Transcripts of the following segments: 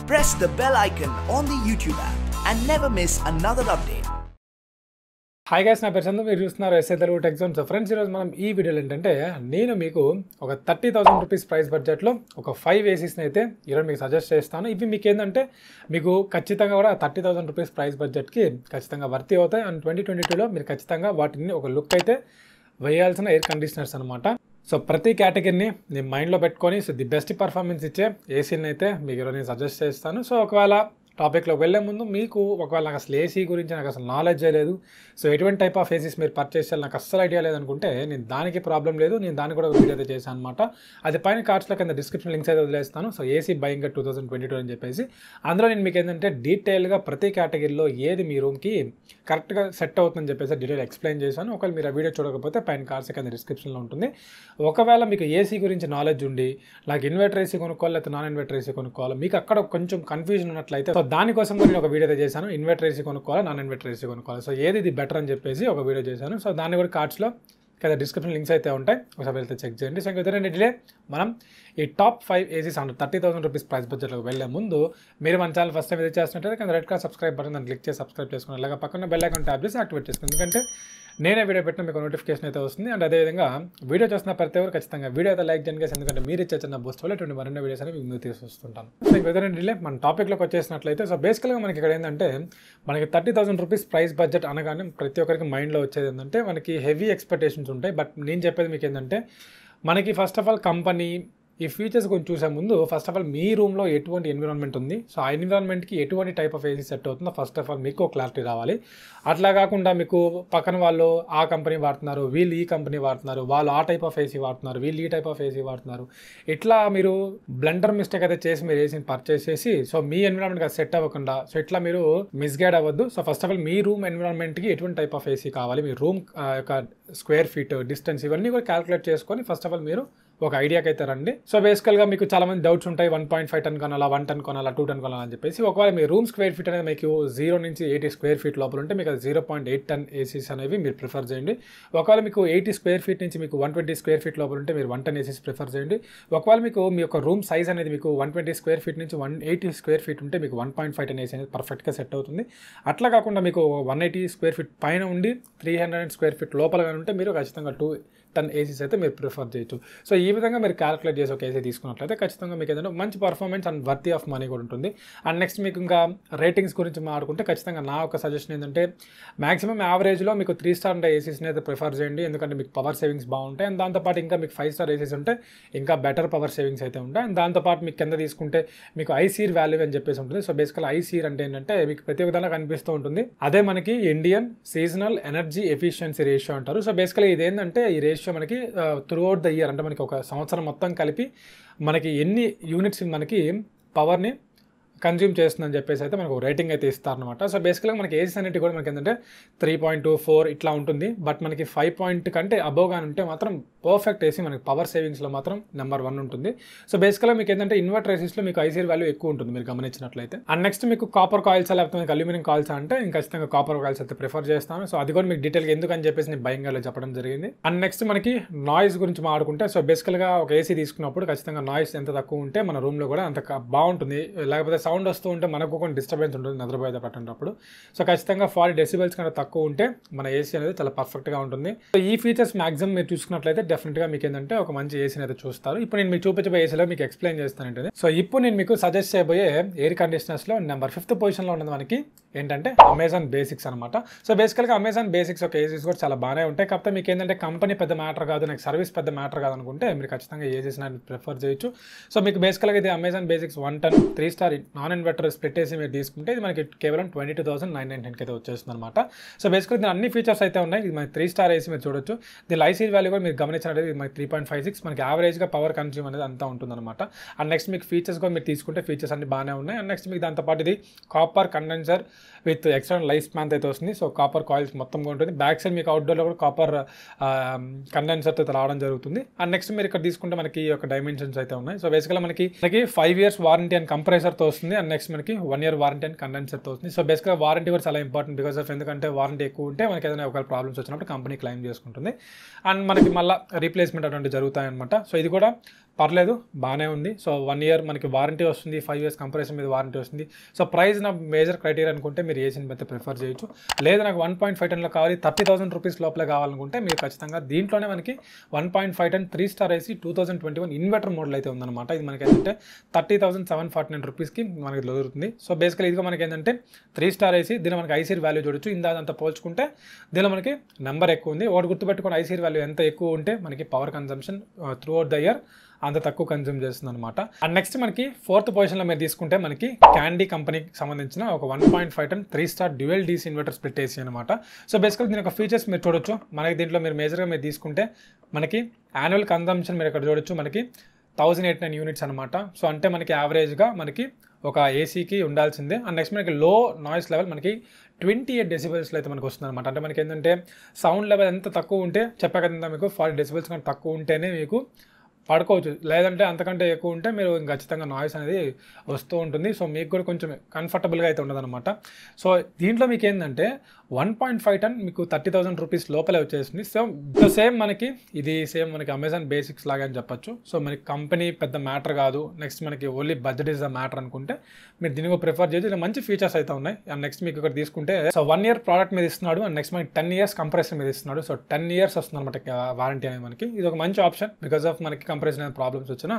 Press the bell icon on the YouTube app and never miss another update. Hi guys, నా పేరు చందు. మీరు చూస్తున్నారు satelugutechzone. So friends, ఈరోజు మనం ఈ వీడియోలో ఏంటంటే నేను మీకు ఒక 30,000 రూపీస్ ప్రైస్ బడ్జెట్లో ఒక 5 ఏసీస్ని అయితే ఈరోజు మీకు సజెస్ట్ చేస్తాను. ఇవి మీకు ఏంటంటే మీకు ఖచ్చితంగా కూడా 30,000 రూపీస్ ప్రైస్ బడ్జెట్కి ఖచ్చితంగా వర్తి అవుతాయి. అండ్ 2022లో మీరు ఖచ్చితంగా వాటిని ఒక లుక్ అయితే వేయాల్సిన ఎయిర్ కండిషనర్స్ అనమాట. సో ప్రతి కేటగిరీని నేను మైండ్లో పెట్టుకొని సో ది బెస్ట్ పర్ఫార్మెన్స్ ఇచ్చే ఏసీని అయితే మీకు ఈరోజు నేను సజెస్ట్ చేస్తాను. సో ఒకవేళ టాపిక్లోకి వెళ్ళే ముందు మీకు ఒకవేళ నాకు అసలు ఏసీ గురించి నాకు అసలు నాలెడ్జ్ లేదు, సో ఎటువంటి టైప్ ఆఫ్ ఏసీస్ మీరు పర్చేస్ చేయాలి నాకు అస్సలు ఐడియా లేదనుకుంటే నేను దానికి ప్రాబ్లం లేదు, నేను దానికి కూడా ఒక వీడియో అయితే చేశాను అనమాట. అది పైన కార్డ్స్లో కింద డిస్క్రిప్షన్ లింక్స్ అయితే వదిలేస్తాను. సో ఏసీ బయింగ్ 2022 అని చెప్పేసి అందులో నేను మీకు ఏంటంటే డీటెయిల్గా ప్రతి కేటగిరీలో ఏది మీ రూమ్కి కరెక్ట్గా సెట్ అవుతుందని చెప్పేసి డీటెయిల్ ఎక్స్ప్లెయిన్ చేశాను. ఒకవేళ మీరు ఆ వీడియో చూడకపోతే పైన కార్డ్స్ కింద డిస్క్రిప్షన్లో ఉంటుంది. ఒకవేళ మీకు ఏసీ గురించి నాలెడ్జ్ ఉండి నాకు ఇన్వర్టర్ ఏసీ కొనుక్కోవాలి లేకపోతే నాన్ ఇన్వర్టర్ ఏసీ కొనుక్కోవాలి, మీకు అక్కడ కొంచెం కన్ఫ్యూజన్ ఉన్నట్లయితే సో దానికోసం నేను ఒక వీడియో చేశాను. ఇన్వర్టర్ ఏసీ కొనుక్కోవాలి, నాన్ ఇన్వర్టర్ ఏసీ కొనుక్కోవాలి, సో ఏది ఇది బెటర్ అని చెప్పేసి ఒక వీడియో చేశాను. సో దాన్ని కూడా కార్డ్స్లో కదా డిస్క్రిప్షన్ లింక్స్ అయితే ఉంటాయి, ఒకసారి వెళ్తే చెక్ చేయండి. సో ఇంకా డిలే మనం ఈ టాప్ 5 ఏసీస్ అంటారు 30,000 రూపీస్ ప్రైస్ బడ్జెట్లోకి వెళ్ళే ముందు మీరు మన ఛానల్ ఫస్ట్ టైం విజిట్ చేస్తున్నట్లయితే కింద రెడ్ కలర్ సబ్స్క్రైబ్ బటన్ దాన్ని క్లిక్ చేసి సబ్స్క్రైబ్ చేసుకుని అలాగే పక్కన బెల్ ఐకాన్ ట్యాప్ చేసి యాక్టివేట్ చేసుకోండి. ఎందుకంటే నేనే వీడియో పెట్టిన మీకు నోటిఫికేషన్ అయితే వస్తుంది. అండ్ అదేవిధంగా వీడియో చూస్తున్న ప్రతి ఒక్కరు ఖచ్చితంగా వీడియో అయితే లైక్ చేయండి, ఎందుకంటే మీరు ఇచ్చే చిన్న బూస్ట్ వల్ల ఇటువంటి మరిన్ని వీడియోస్ అని మీకు తీసుకొస్తుంటాను. సో ఇంకా డిలే మన టాపిక్లోకి వచ్చేసినట్లయితే సో బేసికల్గా మనకి ఇక్కడ ఏంటంటే మనకి 30,000 రూపీస్ ప్రైస్ బడ్జెట్ అనగానే ప్రతి ఒక్కరికి మైండ్లో వచ్చేది ఏంటంటే మనకి హెవీ ఎక్స్పెక్టేషన్స్ ఉంటాయి. బట్ నేను చెప్పేది మీకు ఏంటంటే మనకి ఫస్ట్ ఆఫ్ ఆల్ కంపెనీ ఈ ఫీచర్స్ కొంచెం చూసే ముందు ఫస్ట్ ఆఫ్ ఆల్ మీ రూమ్లో ఎటువంటి ఎన్విరాన్మెంట్ ఉంది, సో ఆ ఎన్విరాన్మెంట్కి ఎటువంటి టైప్ ఆఫ్ ఏసీ సెట్ అవుతుందో ఫస్ట్ ఆఫ్ ఆల్ మీకు క్లారిటీ రావాలి. అట్లా కాకుండా మీకు పక్కన వాళ్ళు ఆ కంపెనీ వాడుతున్నారు, వీళ్ళు ఈ కంపెనీ వాడుతున్నారు, వాళ్ళు ఆ టైప్ ఆఫ్ ఏసీ వాడుతున్నారు, వీళ్ళు ఈ టైప్ ఆఫ్ ఏసీ వాడుతున్నారు, ఇట్లా మీరు బ్లండర్ మిస్టేక్ అయితే చేసి మీరు ఏసీని పర్చేస్ చేసి సో మీ ఎన్విరాన్మెంట్కి అది సెట్ అవ్వకుండా సో ఇట్లా మీరు మిస్గైడ్ అవ్వద్దు. సో ఫస్ట్ ఆఫ్ ఆల్ మీ రూమ్ ఎన్విరాన్మెంట్కి ఎటువంటి టైప్ ఆఫ్ ఏసీ కావాలి, మీ రూమ్ యొక్క స్క్వేర్ ఫీట్ డిస్టెన్స్ ఇవన్నీ కూడా క్యాలిక్యులేట్ చేసుకొని ఫస్ట్ ఆఫ్ ఆల్ మీరు ఒక ఐడియాకి అయితే రండి. సో బేసికల్గా మీకు చాలా మంది డౌట్స్ ఉంటాయి, 1.5 టన్ కొనాలా, 1 టన్ కొనాలా, 2 టన్ కొనాలా అని చెప్పేసి. ఒకవేళ మీ రూమ్ స్క్వేర్ ఫీట్ అనేది మీకు 0 నుంచి 80 స్క్వేర్ ఫీట్ లోపల ఉంటే మీకు అది 0.8 టన్ ఏసీస్ అనేవి మీరు ప్రిఫర్ చేయండి. ఒకవేళ మీకు 80 స్క్వేర్ ఫీట్ నుంచి మీకు 120 స్క్వేర్ ఫీట్ లోపల ఉంటే మీరు 1 టన్ ఏసీస్ ప్రిఫర్ చేయండి. ఒకవేళ మీకు మీ యొక్క రూమ్ సైజ్ అనేది మీకు 120 స్క్వేర్ ఫీట్ నుంచి 180 స్క్వేర్ ఫీట్ ఉంటే మీకు 1.5 టన్ ఏసీ అనేది పర్ఫెక్ట్గా సెట్ అవుతుంది. అట్లా కాకుండా మీకు 180 స్క్వేర్ ఫీట్ పైన ఉండి 300 స్క్వేర్ ఫీట్ లోపల ఉంటే మీరు ఖచ్చితంగా 2 టన్ ఏసీస్ అయితే మీరు ప్రిఫర్ చేయొచ్చు. సో ఈ విధంగా మీరు క్యాలిక్యులేట్ చేసి ఒక ఏసీ తీసుకున్నట్లయితే ఖచ్చితంగా మీకు ఏదైనా మంచి performance and worthy of money కూడా ఉంటుంది. అండ్ నెక్స్ట్ మీకు ఇంకా రేటింగ్స్ గురించి మాట్లాడుకుంటే ఖచ్చితంగా నా ఒక సజెషన్ ఏంటంటే మాక్సిమం యావరేజ్లో మీకు 3 స్టార్ ఉండే ఏసీస్ని అయితే ప్రిఫర్ చేయండి, ఎందుకంటే మీకు పవర్ సేవింగ్స్ బాగుంటాయి. అండ్ దాంతోపాటు ఇంకా మీకు 5 స్టార్ ఏసీస్ ఉంటే ఇంకా బెటర్ పవర్ సేవింగ్స్ అయితే ఉంటాయి. అండ్ దాంతోపాటు మీకు కింద తీసుకుంటే మీకు ఐసీర్ వాల్యూ అని చెప్పేసి ఉంటుంది. సో బేసికల్ ఐసీర్ అంటే ఏంటంటే మీకు ప్రతి ఒక్కదానికి కనిపిస్తూ ఉంటుంది, అదే మనకి Indian seasonal energy efficiency ratio అంటారు. సో బేసికలీ ఇది ఏంటంటే ఈ రేషియో మనకి త్రూ అవుట్ ద ఇయర్ అంటే మనకి ఒక సంవత్సరం మొత్తం కలిపి మనకి ఎన్ని యూనిట్స్ మనకి పవర్ని కన్జ్యూమ్ చేస్తుందని చెప్పేసి అయితే మనకు రేటింగ్ అయితే ఇస్తారనమాట. సో బేసికల్గా మనకి ఏసీస్ అనేవి కూడా మనకి ఏంటంటే 3.24 ఇట్లా ఉంటుంది. బట్ మనకి 5 పాయింట్ కంటే అబోవ్ కానీ ఉంటే మాత్రం పర్ఫెక్ట్ ఏసీ మనకి పవర్ సేవింగ్స్లో మాత్రం నెంబర్ 1 ఉంటుంది. సో బేసికల్గా మీకు ఏంటంటే ఇన్వర్టర్ ఏసీస్లో మీకు ఐసీఆర్ వాల్యూ ఎక్కువ ఉంటుంది మీరు గమనించినట్లయితే. అండ్ నెక్స్ట్ మీకు కాపర్ కాయిల్స్ లేకపోతే మీకు అల్యూమినియం కాయిల్స్ అంటే ఇంకా ఖచ్చితంగా కాపర్ కాయిల్స్ అయితే ప్రిఫర్ చేస్తాను. సో అది కూడా మీకు డీటెయిల్గా ఎందుకని చెప్పేసి నేను భయంగా చెప్పడం జరిగింది. అండ్ నెక్స్ట్ మనకి నాయిస్ గురించి మాట్లాడుకుంటే సో బేసికల్గా ఒక ఏసీ తీసుకున్నప్పుడు ఖచ్చితంగా నాయిస్ ఎంత తక్కువ ఉంటే మన రూమ్లో కూడా అంత బాగుంటుంది. లేకపోతే సౌండ్ వస్తూ ఉంటే మనకు కొన్ని డిస్టర్బెన్స్ ఉంటుంది నిద్రపోయేది పట్టేటప్పుడు. సో ఖచ్చితంగా 40 డెసిబెల్స్ కన్నా తక్కువ ఉంటే మన ఏసీ అనేది చాలా పర్ఫెక్ట్గా ఉంటుంది. సో ఈ ఫీచర్స్ మాక్సిమం మీరు చూసుకున్నట్లయితే డెఫినెట్గా మీకు ఏంటంటే ఒక మంచి ఏసీని అయితే చూస్తారు. ఇప్పుడు నేను మీకు చూపించబోయే ఏసీలో మీకు ఎక్స్ప్లెయిన్ చేస్తానంటే సో ఇప్పుడు నేను మీకు సజెస్ట్ చేయబోయే ఎయిర్ కండిషనర్స్లో నెంబర్ 5th పొజిషన్లో ఉన్నది మనకి ఏంటంటే అమెజాన్ బేసిక్స్ అనమాట. సో బేసికల్గా అమెజాన్ బేసిక్స్ ఒక ఏసీస్ కూడా చాలా బాగానే ఉంటాయి. కాకపోతే మీకు ఏంటంటే కంపెనీ పెద్ద మ్యాటర్ కాదు, నాకు సర్వీస్ పెద్ద మ్యాటర్ కాదు అనుకుంటే మీరు ఖచ్చితంగా ఏసీస్ ప్రిఫర్ చేయొచ్చు. సో మీకు బేసికల్గా ఇది అమెజాన్ బేసిక్స్ 1 టన్ 3 star non inverter split AC మీరు తీసుకుంటే ఇది మనకి కేవలం 22,999 అయితే వచ్చేస్తుంది అనమాట. సో బేసికల్గా దీని అన్ని ఫీచర్స్ అయితే ఉన్నాయి. ఇది మనకి 3 స్టార్ ఏసీ మీరు చూడొచ్చు. దీని ఐసీ వాల్యూ కూడా మీరు గమనించినట్లయితే ఇది మనకి 3.56 మనకి యావరేజ్గా పవర్ కన్జ్యూమ్ అనేది అంతా ఉంటుందన్నమాట. అండ్ నెక్స్ట్ మీకు ఫీచర్స్ కూడా మీరు తీసుకుంటే ఫీచర్స్ అన్ని బాగానే ఉన్నాయి. అండ్ నెక్స్ట్ మీకు దాంతోపాటు ఇది copper condenser with external life span అయితే వస్తుంది. సో కాపర్ కాయిల్స్ మొత్తం ఉంటుంది. బ్యాక్ సైడ్ మీకు అవుట్డోర్లో కూడా కాపర్ కండెన్సర్తో రావడం జరుగుతుంది. అండ్ నెక్స్ట్ మీరు ఇక్కడ తీసుకుంటే మనకి ఒక డైమెన్షన్స్ అయితే ఉన్నాయి. సో బేసికల్గా మనకి 5 years వారంటీ అండ్ కంప్రెసర్తో వస్తుంది. వస్తుంది అండ్ నెక్స్ట్ మనకి 1 year వారంటీ అండ్ కండెన్సర్తో వస్తుంది. సో బేసిక్గా వారంటీ కూడా చాలా ఇంపార్టెంట్ బికాస్ ఆఫ్ ఎందుకంటే వారంటీ ఎక్కువ ఉంటే మనకి ఏదైనా ఒకవేళ ప్రాబ్లమ్స్ వచ్చినప్పుడు కంపెనీ క్లెయిమ్ చేసుకుంటుంది అండ్ మనకి మళ్ళీ రీప్లేస్మెంట్ అటువంటివి జరుగుతాయన్నమాట. సో ఇది కూడా పర్లేదు బాగానే ఉంది. సో 1 year మనకి వారంటీ వస్తుంది, 5 years కంప్రెసర్ మీద వారంటీ వస్తుంది. సో ప్రైస్ నా మేజర్ క్రైటీరియా అనుకుంటే మీరు ఏసీని అయితే ప్రిఫర్ చేయొచ్చు. లేదా నాకు 1.5 టన్లో కావాలి 30,000 రూపీస్ లోపలే కావాలనుకుంటే మీరు ఖచ్చితంగా దీంట్లోనే మనకి 1.5 టన్ 3 స్టార్ ఏసీ 2021 ఇన్వర్టర్ మోడల్ అయితే ఉందన్నమాట. ఇది మనకి ఏంటంటే 30,749 రూపీస్కి మనకి దొరుకుతుంది. సో బేసికలీ ఇదిగా మనకి ఏంటంటే 3 స్టార్ ఏసీ, దీని మనకి ఐసీఆర్ వాల్యూ చూడొచ్చు. ఇందాదంతా పోల్చుకుంటే దీనిలో మనకి నెంబర్ ఎక్కువ ఉంది. ఒకటి గుర్తుపెట్టుకోండి, ఐసీఆర్ వాల్యూ ఎంత ఎక్కువ ఉంటే మనకి power consumption through out the year అంత తక్కువ కన్జ్యూమ్ చేస్తుంది అనమాట. అండ్ నెక్స్ట్ మనకి 4th పొజిషన్లో మీరు తీసుకుంటే మనకి క్యాండీ కంపెనీకి సంబంధించిన ఒక 1.5 టన్ 3 star dual DC inverter split AC అనమాట. సో బేసికల్ దీని యొక్క ఫీచర్స్ మీరు చూడొచ్చు. మనకి దీంట్లో మీరు మేజర్గా మీరు తీసుకుంటే మనకి యాన్యువల్ కన్జంప్షన్ మీరు ఇక్కడ చూడొచ్చు మనకి 1089 యూనిట్స్ అనమాట. సో అంటే మనకి యావరేజ్గా మనకి ఒక ఏసీకి ఉండాల్సిందే. అండ్ నెక్స్ట్ మనకి లో నాయిస్ లెవెల్ మనకి 28 డెసిబెల్స్లో అయితే మనకు వస్తుంది అనమాట. అంటే మనకి ఏంటంటే సౌండ్ లెవెల్ ఎంత తక్కువ ఉంటే చెప్పా కదా మీకు 40 డెసిబెల్స్ కంటే తక్కువ ఉంటేనే మీకు పడుకోవచ్చు, లేదంటే అంతకంటే ఎక్కువ ఉంటే మీరు ఖచ్చితంగా నాయిస్ అనేది వస్తూ ఉంటుంది. సో మీకు కూడా కొంచెం కంఫర్టబుల్గా అయితే ఉండదు అనమాట. సో దీంట్లో మీకు ఏంటంటే 1.5 టన్ మీకు 30,000 రూపీస్ లోపలే వచ్చేసింది. సో సేమ్ మనకి ఇది సేమ్ మనకి అమెజాన్ బేసిక్స్ లాగా అని చెప్పొచ్చు. సో మనకి కంపెనీ పెద్ద మ్యాటర్ కాదు, నెక్స్ట్ మనకి only budget is the matter అనుకుంటే మీరు దీనికి ప్రిఫర్ చేయొచ్చు. ఇలా మంచి ఫీచర్స్ అయితే ఉన్నాయి. అండ్ నెక్స్ట్ మీకు ఇక్కడ తీసుకుంటే సో 1 year ప్రోడక్ట్ మీద ఇస్తున్నాడు అండ్ నెక్స్ట్ మనకి 10 years కంప్రెసర్ మీద ఇస్తున్నాడు. సో 10 years వస్తుంది అనమాట వారంటీ అనేది మనకి. ఇది ఒక మంచి ఆప్షన్ బికాస్ ఆఫ్ మనకి కంప్రెసర్ అనేది ప్రాబ్లమ్స్ వచ్చినా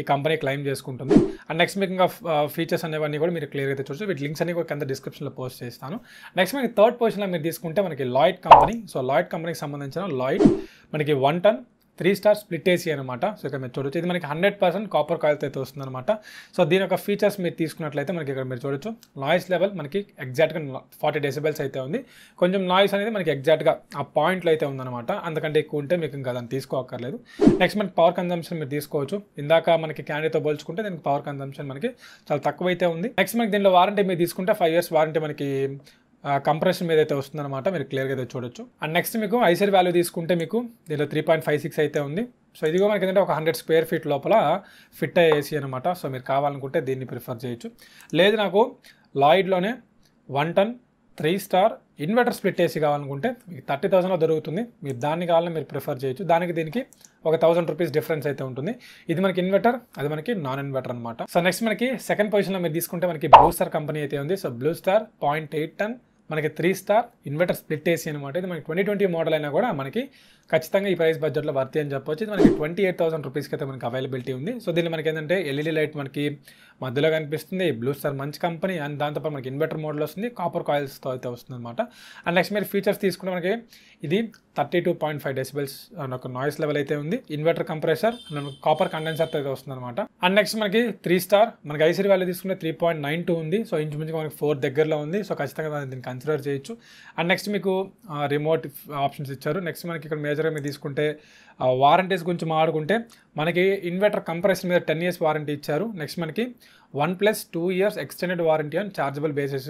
ఈ కంపెనీ క్లెయిమ్ చేసుకుంటుంది. అండ్ నెక్స్ట్ మీకు ఇంకా ఫీచర్స్ అనేవన్నీ కూడా మీరు క్లియర్గా అయితే చూడొచ్చు. వీటి లింక్స్ అన్ని కూడా కింద డిస్క్రిప్షన్లో పోస్ట్ చేస్తాను. నెక్స్ట్ మనకి 3rd పొజిషన్లో మీరు తీసుకుంటే మనకి లాయిడ్ కంపెనీ. సో లాయిడ్ కంపెనీకి సంబంధించిన లాయిడ్ మనకి 1 టన్ 3 స్టార్ స్ప్లిట్ ఏసీ అనమాట. సో ఇక్కడ మీరు చూడొచ్చు ఇది మనకి 100% కాపర్ కాయిల్తో అయితే వస్తుంది అనమాట. సో దీని యొక్క ఫీచర్స్ మీరు తీసుకున్నట్లయితే మనకి ఇక్కడ మీరు చూడొచ్చు నాయిస్ లెవెల్ మనకి ఎగ్జాక్ట్గా 40 డెసిబెల్స్ అయితే ఉంది. కొంచెం నాయిస్ అనేది మనకి ఎగ్జాక్ట్గా ఆ పాయింట్లో అయితే ఉందన్నమాట. అంతకంటే ఎక్కువ ఉంటే మీకు ఇంకా దాన్ని తీసుకోక్కర్లేదు. నెక్స్ట్ మనకి పవర్ కన్జంప్షన్ మీరు తీసుకోవచ్చు. ఇందాక మనకి క్యాండీతో పోల్చుకుంటే దీనికి పవర్ కన్జంప్షన్ మనకి చాలా తక్కువ అయితే ఉంది. నెక్స్ట్ మనకి దీనిలో వారంటీ మీరు తీసుకుంటే 5 years వారంటీ మనకి కంప్రెషన్ మీద అయితే వస్తుందన్నమాట. మీరు క్లియర్గా అయితే చూడొచ్చు. అండ్ నెక్స్ట్ మీకు ఐసీఆర్ వాల్యూ తీసుకుంటే మీకు దీనిలో 3.56 అయితే ఉంది. సో ఇదిగో మనకి ఏంటంటే ఒక 100 square feet లోపల ఫిట్ అయ్యే ఏసీ అనమాట. సో మీరు కావాలనుకుంటే దీన్ని ప్రిఫర్ చేయొచ్చు. లేదు నాకు లాయిడ్లోనే 1 టన్ 3 స్టార్ ఇన్వర్టర్ స్ప్లిట్ ఏసీ కావాలనుకుంటే మీకు 30,000లో దొరుకుతుంది. మీరు దాన్ని కావాలని మీరు ప్రిఫర్ చేయొచ్చు. దానికి దీనికి ఒక 1,000 రూపీస్ డిఫరెన్స్ అయితే ఉంటుంది. ఇది మనకి ఇన్వర్టర్, అది మనకి నాన్ ఇన్వర్టర్ అనమాట. సో నెక్స్ట్ మనకి 2nd పొజిషన్లో మీరు తీసుకుంటే మనకి బ్లూస్టార్ కంపెనీ అయితే ఉంది. సో బ్లూస్టార్ 0.8 టన్ మనకి 3 స్టార్ ఇన్వర్టర్ స్ప్లిట్ ఏసీ అనమాట. ఇది మనకి 2020 మోడల్ అయినా కూడా మనకి ఖచ్చితంగా ఈ ప్రైస్ బడ్జెట్లో వర్తి అని చెప్పొచ్చు. ఇది మనకి 28,000 రూపీస్కి అయితే మనకి అవైలబిలిటీ ఉంది. సో దీన్ని మనకి ఏంటంటే ఎల్ఈడి లైట్ మనకి మధ్యలో కనిపిస్తుంది. బ్లూస్టార్ మంచి కంపెనీ అండ్ దాంతోపాటు మనకి ఇన్వర్టర్ మోడల్ వస్తుంది, కాపర్ కాయిల్స్తో అయితే వస్తుంది అనమాట. అండ్ నెక్స్ట్ మీరు ఫీచర్స్ తీసుకుంటే మనకి ఇది 32.5 డెసిబెల్స్ ఒక నాయిస్ లెవెల్ అయితే ఉంది. ఇన్వర్టర్ కంప్రెసర్ కాపర్ కండెన్సర్తో అయితే వస్తుంది అనమాట. అండ్ నెక్స్ట్ మనకి 3 స్టార్ మనకి ఐసీఆర్ వాల్యూ తీసుకుంటే 3.92 ఉంది. సో ఇంచుమించుగా మనకి 4 దగ్గరలో ఉంది. సో ఖచ్చితంగా దీన్ని కన్సిడర్ చేయొచ్చు. అండ్ నెక్స్ట్ మీకు రిమోట్ ఆప్షన్స్ ఇచ్చారు. నెక్స్ట్ మనకి ఇక్కడ మేజర్గా మీరు తీసుకుంటే వారంటీస్ గురించి మాట్లాడుకుంటే మనకి ఇన్వర్టర్ కంప్రెసర్ మీద 10 years వారంటీ ఇచ్చారు. నెక్స్ట్ మనకి 1+2 years extended warranty on chargeable basis.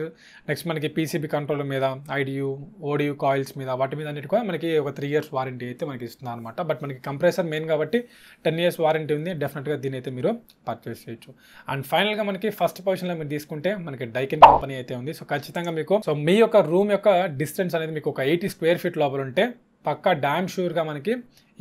Next మనకి పీసీబీ కంట్రోల్ మీద, ఐడియూ ఓడియూ కాయిల్స్ మీద వాటి మీద అన్నిటి కూడా మనకి ఒక 3 years వారంటీ అయితే మనకి ఇస్తుంది అనమాట. బట్ మనకి కంప్రెసర్ మెయిన్ కాబట్టి 10 years వారంటీ ఉంది. డెఫినెట్గా దీని అయితే మీరు పర్చేస్ చేయొచ్చు. అండ్ ఫైనల్గా మనకి 1st పొజిషన్లో మీరు తీసుకుంటే మనకి డైకిన్ కంపెనీ అయితే ఉంది. సో ఖచ్చితంగా మీకు సో మీ యొక్క రూమ్ యొక్క డిస్టెన్స్ అనేది మీకు ఒక 80 square feet లోపల ఉంటే పక్కా డ్యామ్ షూర్గా మనకి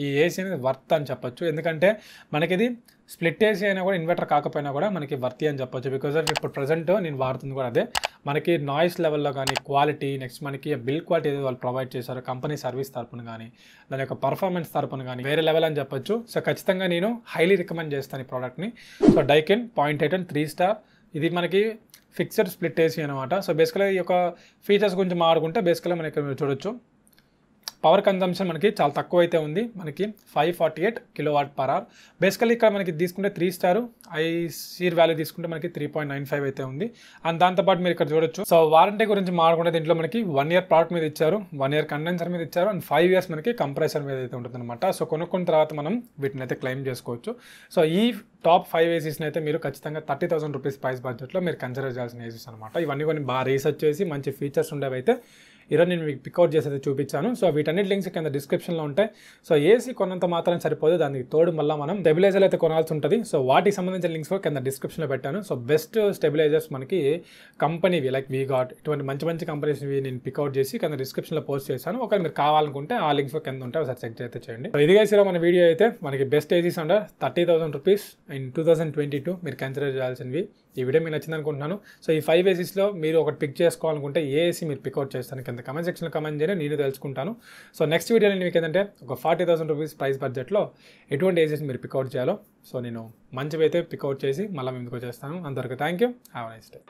ఈ ఏసీ అనేది వర్త్ అని చెప్పొచ్చు. ఎందుకంటే మనకి ఇది స్ప్లిట్ ఏసీ అయినా కూడా ఇన్వర్టర్ కాకపోయినా కూడా మనకి వర్తి అని చెప్పొచ్చు. బికాజ్ ఆఫ్ ఇప్పుడు ప్రజెంట్ నేను వాడుతుంది కూడా అదే. మనకి నాయిస్ లెవెల్లో కానీ క్వాలిటీ, నెక్స్ట్ మనకి బిల్ క్వాలిటీ ఏదో వాళ్ళు ప్రొవైడ్ చేశారు కంపెనీ సర్వీస్ తరపున కానీ దాని యొక్క పర్ఫార్మెన్స్ తరపున కానీ వేరే లెవెల్ అని చెప్పొచ్చు. సో ఖచ్చితంగా నేను హైలీ రికమెండ్ చేస్తాను ఈ ప్రోడక్ట్ని. సో డైకిన్ 0.8 అండ్ 3 స్టార్ ఇది మనకి ఫిక్స్డ్ స్ప్లిట్ ఏసీ అనమాట. సో బేసికల్గా ఈ యొక్క ఫీచర్స్ గురించి మాట్లాడుకుంటే బేసికల్గా మనకి ఇక్కడ మీరు చూడొచ్చు పవర్ కన్జంప్షన్ మనకి చాలా తక్కువ అయితే ఉంది. మనకి 548 kWh. బేసికల్లీ ఇక్కడ మనకి తీసుకుంటే 3 స్టార్ ఐసీఆర్ వాల్యూ తీసుకుంటే మనకి 3.95 అయితే ఉంది. అండ్ దాంతోపాటు మీరు ఇక్కడ చూడొచ్చు. సో వారంటీ గురించి మాట్లాడుకుంటే దీంట్లో మనకి 1 year ప్రోడక్ట్ మీద ఇచ్చారు, 1 year కండెన్సర్ మీద ఇచ్చారు అండ్ 5 years మనకి కంప్రెసర్ మీద అయితే ఉంటుంది అనమాట. సో కొనుక్కున్న తర్వాత మనం వీటిని అయితే క్లెయిమ్ చేసుకోవచ్చు. సో ఈ టాప్ 5 ఏసీస్ని అయితే మీరు ఖచ్చితంగా 30,000 రూపీస్ ప్రైస్ బడ్జెట్లో మీరు కన్సిడర్ చేయాల్సిన ఏసీస్ అనమాట. ఇవన్నీ కొన్ని బాగా రీసెర్చ్ చేసి మంచి ఫీచర్స్ ఉండేవి అయితే ఈరోజు నేను మీకు పికౌట్ చేసి అయితే చూపించాను. సో వీటన్నిటి లింక్స్ కింద డిస్క్రిప్షన్లో ఉంటాయి. సో ఏసీ కొన్నంత మాత్రం సరిపోదు, దానికి తోడు మళ్ళీ మనం స్టెబిలైజర్ అయితే కొనాల్సి ఉంటుంది. సో వాటికి సంబంధించిన లింక్స్ కూడా కింద డిస్క్రిప్షన్లో పెట్టాను. సో బెస్ట్ స్టెబిలైజర్స్ మనకి కంపెనీవి లైక్ వీగాట్ ఇటువంటి మంచి కంపెనీస్వి నేను పికౌట్ చేసి కింద డిస్క్రిప్షన్లో పోస్ట్ చేశాను. ఒకవేళ మీరు కావాలనుకుంటే ఆ లింక్స్ కూడా కింద ఉంటాయి, ఒకసారి చెక్ అయితే చేయండి. సో ఇదిగా మన వీడియో అయితే మనకి best ACs under 30,000 rupees in 2022 మీరు కన్సిడర్ చేయాల్సినవి. ఈ వీడియో మీకు నచ్చింది అనుకుంటున్నాను. సో ఈ 5 ఏసీస్లో మీరు ఒకటి పిక్ చేసుకోవాలనుకుంటే ఏ ఏసీ మీరు పికౌట్ చేస్తాను కింద కమెంట్ సెక్షన్లో కమెంట్ చేయండి, నేను తెలుసుకుంటాను. సో నెక్స్ట్ వీడియోలో మీకు ఏంటంటే ఒక 40,000 రూపీస్ ప్రైస్ బడ్జెట్లో ఎటువంటి ఏసీస్ మీరు పికౌట్ చేయాలో సో నేను మంచివి అయితే పికౌట్ చేసి మళ్ళీ ముందుకు వచ్చేస్తాను. అంతవరకు thank you, have a nice day.